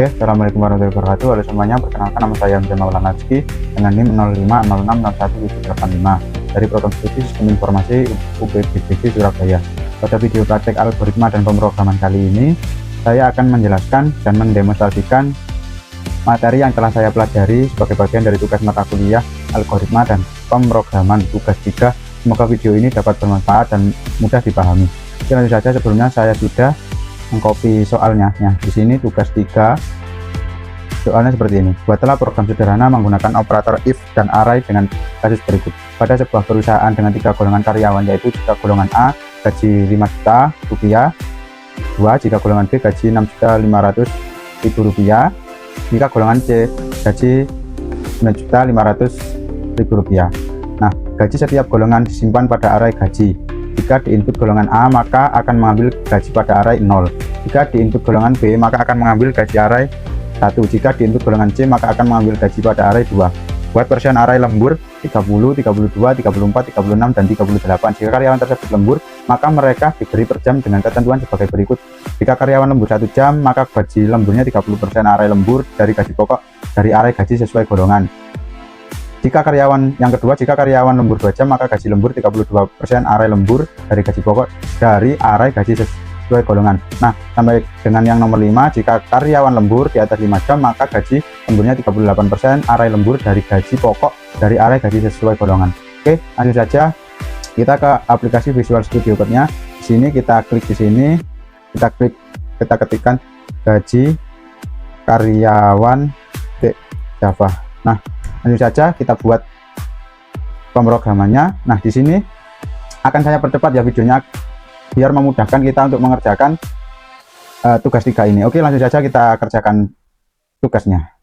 Oke, Assalamualaikum warahmatullahi wabarakatuh. Halo semuanya, perkenalkan nama saya Hamzah Maulana Rizky dengan NIM 05060175 dari Program Studi Sistem Informasi UPBPC Surabaya. Pada video praktek algoritma dan pemrograman kali ini, saya akan menjelaskan dan mendemonstrasikan materi yang telah saya pelajari sebagai bagian dari tugas mata kuliah algoritma dan pemrograman tugas 3. Semoga video ini dapat bermanfaat dan mudah dipahami. Langsung saja, sebelumnya saya sudah mengcopy soalnya. Di sini tugas 3 soalnya seperti ini. Buatlah program sederhana menggunakan operator if dan array dengan kasus berikut. Pada sebuah perusahaan dengan 3 golongan karyawan, yaitu jika golongan A gaji 5 juta rupiah, 2 jika golongan B gaji 6.500.000 rupiah, jika golongan C gaji 9.500.000 rupiah. Nah, gaji setiap golongan disimpan pada array gaji. Jika di input golongan A, maka akan mengambil gaji pada array 0. Jika di input golongan B, maka akan mengambil gaji array 1. Jika di input golongan C, maka akan mengambil gaji pada array 2. Buat persen array lembur 30, 32, 34, 36, dan 38. Jika karyawan tersebut lembur, maka mereka diberi per jam dengan ketentuan sebagai berikut. Jika karyawan lembur 1 jam, maka gaji lemburnya 30% array lembur dari gaji pokok dari array gaji sesuai golongan. Jika karyawan yang kedua, jika karyawan lembur 2 jam, maka gaji lembur 32% array lembur dari gaji pokok dari array gaji sesuai golongan. Nah, sampai dengan yang nomor 5, jika karyawan lembur di atas 5 jam, maka gaji lemburnya 38% array lembur dari gaji pokok dari array gaji sesuai golongan. Oke, langsung saja kita ke aplikasi Visual Studio Code-nya. Di sini kita klik di sini, kita ketikkan gaji karyawan Java. Nah, langsung saja kita buat pemrogramannya. Nah, di sini akan saya percepat ya videonya biar memudahkan kita untuk mengerjakan tugas 3 ini. Oke, langsung saja kita kerjakan tugasnya.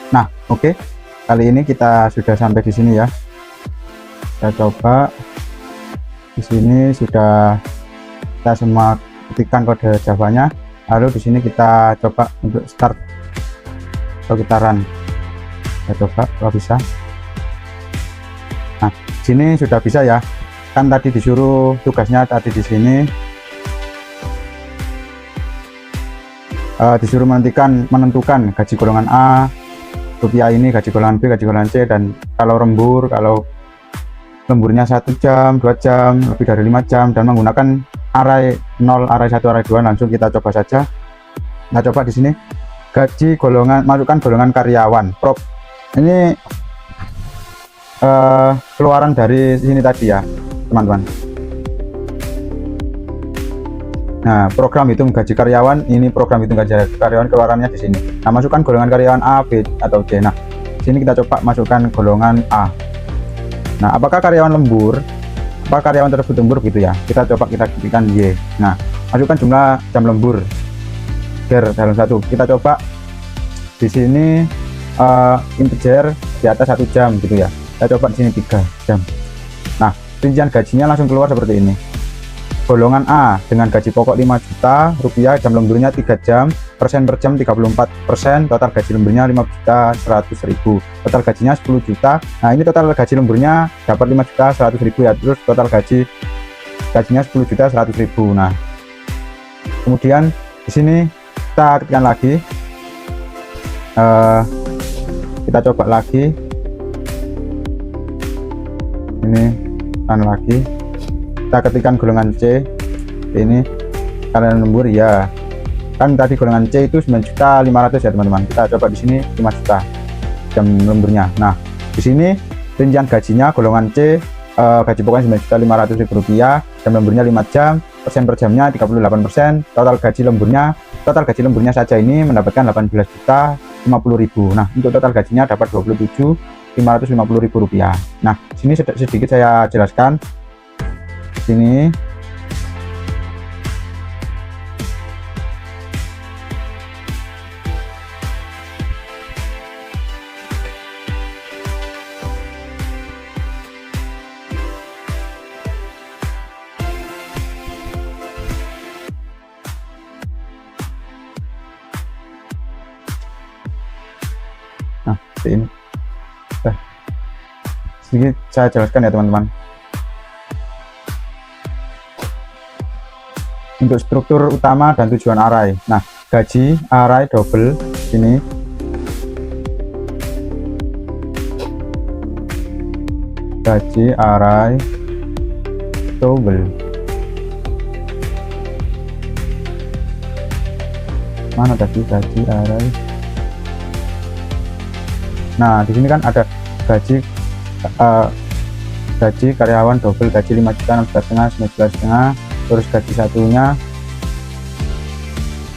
Nah, oke. Kali ini kita sudah sampai di sini ya. Kita coba di sini sudah kita semua ketikkan kode Java-nya. Lalu di sini kita coba untuk start atau kita run. Kita coba kalau bisa. Nah, sini sudah bisa ya. Kan tadi disuruh tugasnya tadi di sini disuruh menentukan gaji golongan A rupiah ini, gaji golongan B, gaji golongan C, dan kalau lemburnya 1 jam, 2 jam, lebih dari 5 jam, dan menggunakan array 0, array 1, array 2. Langsung kita coba saja. Nah, coba di sini gaji golongan, masukkan golongan karyawan prop. Ini keluaran dari sini tadi ya teman-teman. Nah, program hitung gaji karyawan, ini program hitung gaji karyawan keluarannya di sini. Nah, masukkan golongan karyawan A, B, atau C. Nah, sini kita coba masukkan golongan A. Nah, apakah karyawan lembur? Apa karyawan tersebut lembur gitu ya? Kita coba kita ketikkan Y. Nah, masukkan jumlah jam lembur integer dalam satu. Kita coba di sini integer di atas 1 jam gitu ya. Kita coba di sini 3 jam. Nah, rincian gajinya langsung keluar seperti ini. Golongan A dengan gaji pokok 5 juta rupiah, jam lemburnya 3 jam, persen per jam 34%, total gaji lemburnya 5.100.000, total gajinya 10 juta. Nah, ini total gaji lemburnya dapat 5.100.000 ya, terus total gajinya 10.100.000. Nah, kemudian di sini kita ketikkan lagi, kita coba lagi, ini kan lagi. Kita ketikkan golongan C, ini karyawan lembur ya, kan tadi golongan C itu 9.500.000 ya teman-teman. Kita coba di sini 5 juta jam lemburnya. Nah, di sini rincian gajinya golongan C, gaji pokoknya 9.500.000 rupiah, jam lemburnya 5 jam, persen per jamnya 38%, total gaji lemburnya saja ini mendapatkan 18.050.000. Nah, untuk total gajinya dapat 27.550.000 rupiah. Nah, sini sedikit saya jelaskan. Sini nah, seperti ini. Sedikit saya jelaskan ya teman-teman. Untuk struktur utama dan tujuan array. Nah, gaji array double ini. Gaji array double. Mana tadi gaji array? Nah, di sini kan ada gaji karyawan double, gaji 5 juta, 6 juta setengah, 9 juta setengah. Terus gaji satunya,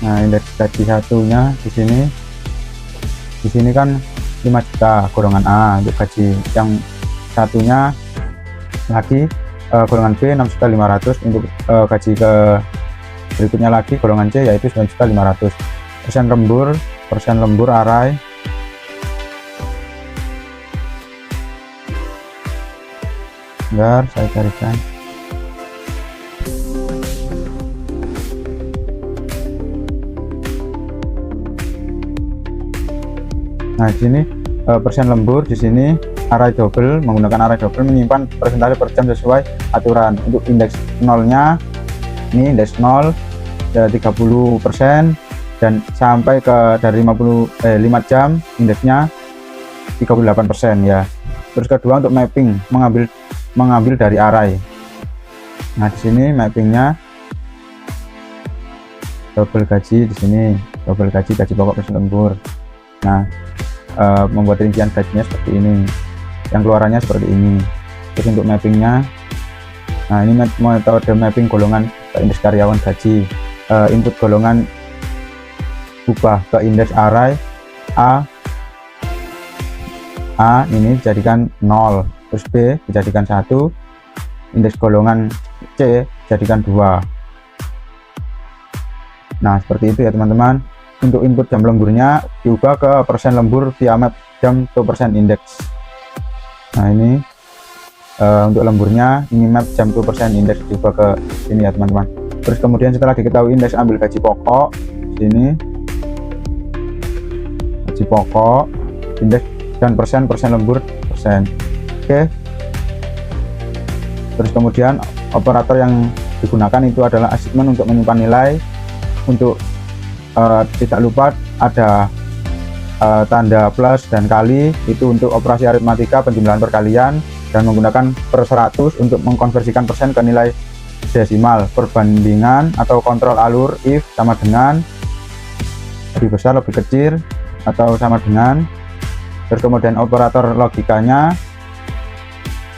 nah indeks gaji satunya di sini kan 5 juta golongan A. Untuk gaji yang satunya lagi golongan B 6.500.000. Untuk gaji ke berikutnya lagi golongan C yaitu 9.500.000. persen lembur array bentar saya carikan. Nah, di sini persen lembur, di sini array double, menggunakan array double menyimpan persentase per jam sesuai aturan. Untuk indeks nolnya, ini indeks 0 30%, dan sampai ke dari 5 jam indeksnya 38% ya. Terus kedua untuk mapping, mengambil dari array. Nah, di sini mappingnya double gaji, di sini double gaji pokok persen lembur. Nah, membuat rincian gajinya seperti ini, yang keluarannya seperti ini. Terus untuk mappingnya, nah ini metode mapping golongan ke indeks karyawan gaji. Input golongan ubah ke indeks array A ini dijadikan 0, terus B dijadikan 1, indeks golongan C dijadikan 2. Nah, seperti itu ya teman-teman. Untuk input jam lemburnya diubah ke persen lembur via map jam to percent index. Nah ini untuk lemburnya ini map jam to percent index juga ke sini ya teman-teman. Terus kemudian setelah diketahui indeks, ambil gaji pokok sini, gaji pokok, indeks dan persen lembur persen. Oke. Terus kemudian operator yang digunakan itu adalah assignment untuk menyimpan nilai. Untuk tidak lupa ada tanda plus dan kali, itu untuk operasi aritmatika penjumlahan perkalian, dan menggunakan per 100 untuk mengkonversikan persen ke nilai desimal. Perbandingan atau kontrol alur if sama dengan, lebih besar lebih kecil atau sama dengan. Terus kemudian operator logikanya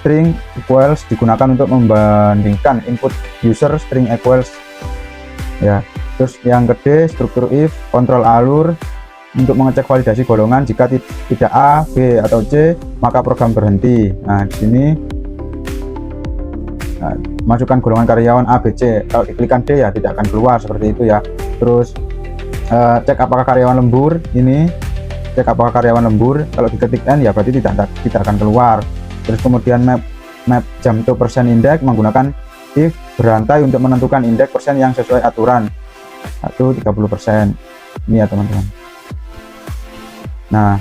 string equals digunakan untuk membandingkan input user string equals ya. Terus yang gede struktur if kontrol alur untuk mengecek validasi golongan. Jika tidak A, B atau C, maka program berhenti. Nah di sini masukkan golongan karyawan A, B, C. Kalau diklikkan D ya tidak akan keluar seperti itu ya. Terus cek apakah karyawan lembur. Ini cek apakah karyawan lembur. Kalau diketik N ya berarti tidak akan keluar. Terus kemudian map jam to percent index menggunakan if berantai untuk menentukan indeks persen yang sesuai aturan. 30%. Ini ya teman-teman. Nah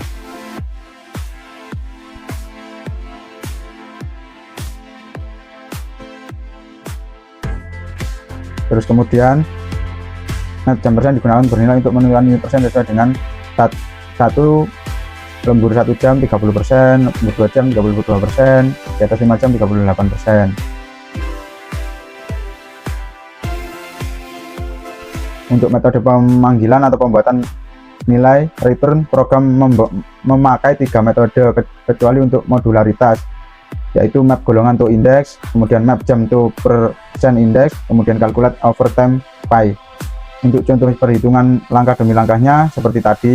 terus kemudian map jam persen digunakan bernilai untuk menentukan nilai persen sesuai dengan satu lembur 1 jam 30%, lembur 2 jam 32%, di atas 5 jam 38%. Untuk metode pemanggilan atau pembuatan nilai return, program memakai 3 metode kecuali untuk modularitas, yaitu map golongan to index, kemudian map jam to percent index, kemudian calculate overtime pay. Untuk contoh perhitungan langkah demi langkahnya seperti tadi,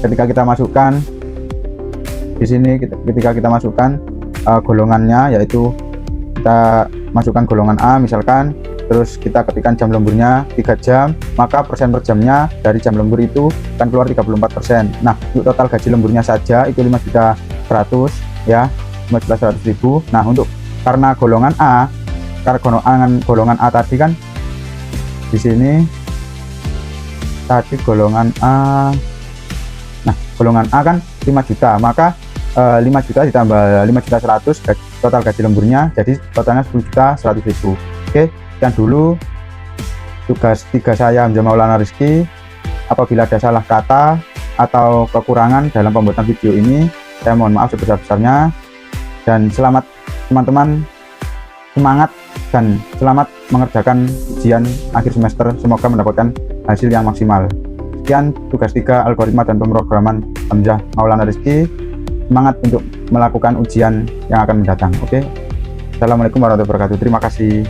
ketika kita masukkan di sini, ketika kita masukkan golongannya, yaitu kita masukkan golongan A misalkan, terus kita ketikkan jam lemburnya 3 jam, maka persen per jamnya dari jam lembur itu akan keluar 34%. Nah untuk total gaji lemburnya saja itu 5.100.000 ya, 5.100.000. Nah untuk karena golongan A, golongan A tadi kan di sini tadi golongan A, nah golongan A kan 5 juta, maka 5 juta ditambah 5.100.000 total gaji lemburnya, jadi totalnya 10.100.000. Oke, dan dulu tugas 3 saya Hamzah Maulana Rizky. Apabila ada salah kata atau kekurangan dalam pembuatan video ini, saya mohon maaf sebesar-besarnya. Dan selamat teman-teman, semangat dan selamat mengerjakan ujian akhir semester, semoga mendapatkan hasil yang maksimal. Sekian tugas 3 algoritma dan pemrograman Hamzah Maulana Rizky. Semangat untuk melakukan ujian yang akan mendatang. Oke, assalamualaikum warahmatullahi wabarakatuh. Terima kasih.